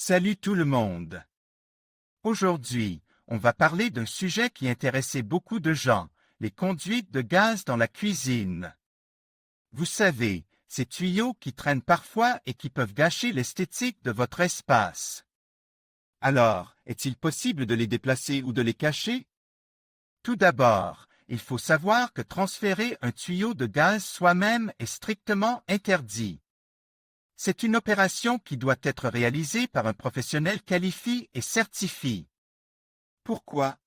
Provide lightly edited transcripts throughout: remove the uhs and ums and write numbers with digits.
Salut tout le monde! Aujourd'hui, on va parler d'un sujet qui intéressait beaucoup de gens, les conduites de gaz dans la cuisine. Vous savez, ces tuyaux qui traînent parfois et qui peuvent gâcher l'esthétique de votre espace. Alors, est-il possible de les déplacer ou de les cacher? Tout d'abord, il faut savoir que transférer un tuyau de gaz soi-même est strictement interdit. C'est une opération qui doit être réalisée par un professionnel qualifié et certifié. Pourquoi?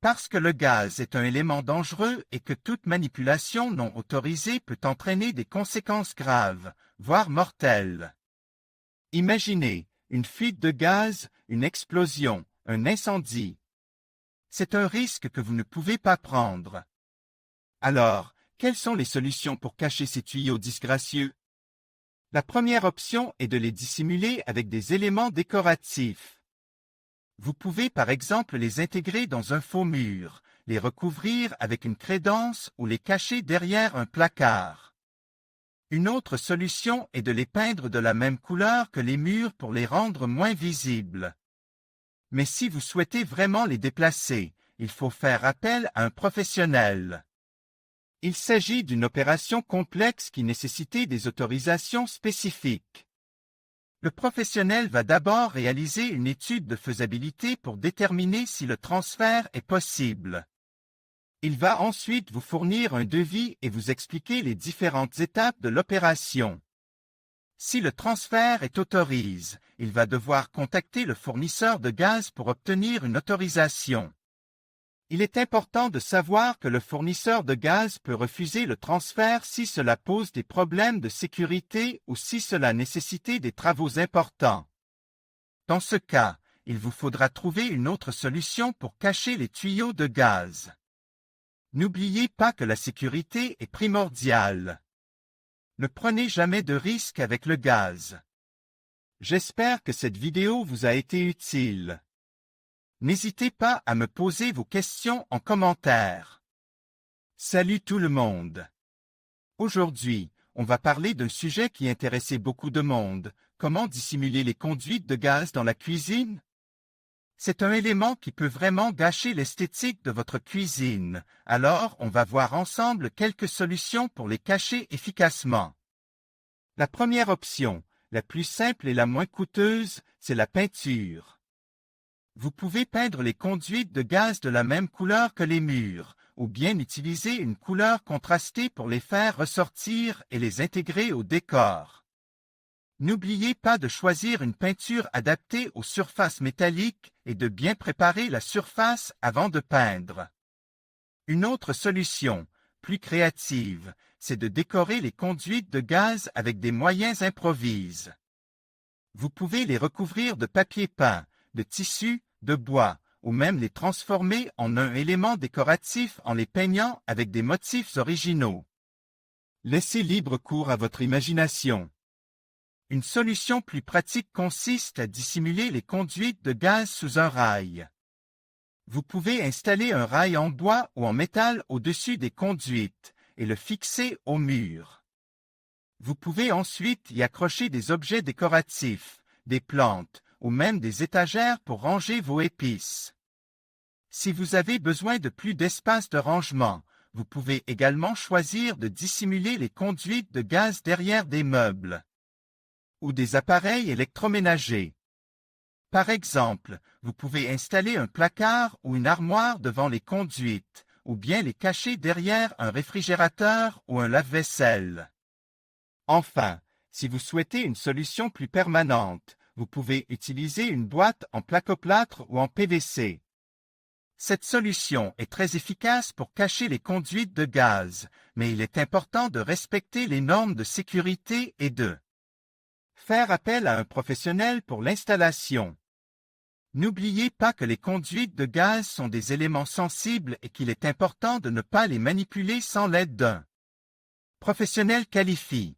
Parce que le gaz est un élément dangereux et que toute manipulation non autorisée peut entraîner des conséquences graves, voire mortelles. Imaginez une fuite de gaz, une explosion, un incendie. C'est un risque que vous ne pouvez pas prendre. Alors, quelles sont les solutions pour cacher ces tuyaux disgracieux? La première option est de les dissimuler avec des éléments décoratifs. Vous pouvez par exemple les intégrer dans un faux mur, les recouvrir avec une crédence ou les cacher derrière un placard. Une autre solution est de les peindre de la même couleur que les murs pour les rendre moins visibles. Mais si vous souhaitez vraiment les déplacer, il faut faire appel à un professionnel. Il s'agit d'une opération complexe qui nécessitait des autorisations spécifiques. Le professionnel va d'abord réaliser une étude de faisabilité pour déterminer si le transfert est possible. Il va ensuite vous fournir un devis et vous expliquer les différentes étapes de l'opération. Si le transfert est autorisé, il va devoir contacter le fournisseur de gaz pour obtenir une autorisation. Il est important de savoir que le fournisseur de gaz peut refuser le transfert si cela pose des problèmes de sécurité ou si cela nécessite des travaux importants. Dans ce cas, il vous faudra trouver une autre solution pour cacher les tuyaux de gaz. N'oubliez pas que la sécurité est primordiale. Ne prenez jamais de risques avec le gaz. J'espère que cette vidéo vous a été utile. N'hésitez pas à me poser vos questions en commentaire. Salut tout le monde! Aujourd'hui, on va parler d'un sujet qui intéressait beaucoup de monde, comment dissimuler les conduites de gaz dans la cuisine? C'est un élément qui peut vraiment gâcher l'esthétique de votre cuisine, alors on va voir ensemble quelques solutions pour les cacher efficacement. La première option, la plus simple et la moins coûteuse, c'est la peinture. Vous pouvez peindre les conduites de gaz de la même couleur que les murs, ou bien utiliser une couleur contrastée pour les faire ressortir et les intégrer au décor. N'oubliez pas de choisir une peinture adaptée aux surfaces métalliques et de bien préparer la surface avant de peindre. Une autre solution, plus créative, c'est de décorer les conduites de gaz avec des moyens improvisés. Vous pouvez les recouvrir de papier peint, de tissu, de bois, ou même les transformer en un élément décoratif en les peignant avec des motifs originaux. Laissez libre cours à votre imagination. Une solution plus pratique consiste à dissimuler les conduites de gaz sous un rail. Vous pouvez installer un rail en bois ou en métal au-dessus des conduites et le fixer au mur. Vous pouvez ensuite y accrocher des objets décoratifs, des plantes, ou même des étagères pour ranger vos épices. Si vous avez besoin de plus d'espace de rangement, vous pouvez également choisir de dissimuler les conduites de gaz derrière des meubles ou des appareils électroménagers. Par exemple, vous pouvez installer un placard ou une armoire devant les conduites, ou bien les cacher derrière un réfrigérateur ou un lave-vaisselle. Enfin, si vous souhaitez une solution plus permanente, vous pouvez utiliser une boîte en placoplâtre ou en PVC. Cette solution est très efficace pour cacher les conduites de gaz, mais il est important de respecter les normes de sécurité et de faire appel à un professionnel pour l'installation. N'oubliez pas que les conduites de gaz sont des éléments sensibles et qu'il est important de ne pas les manipuler sans l'aide d'un professionnel qualifié.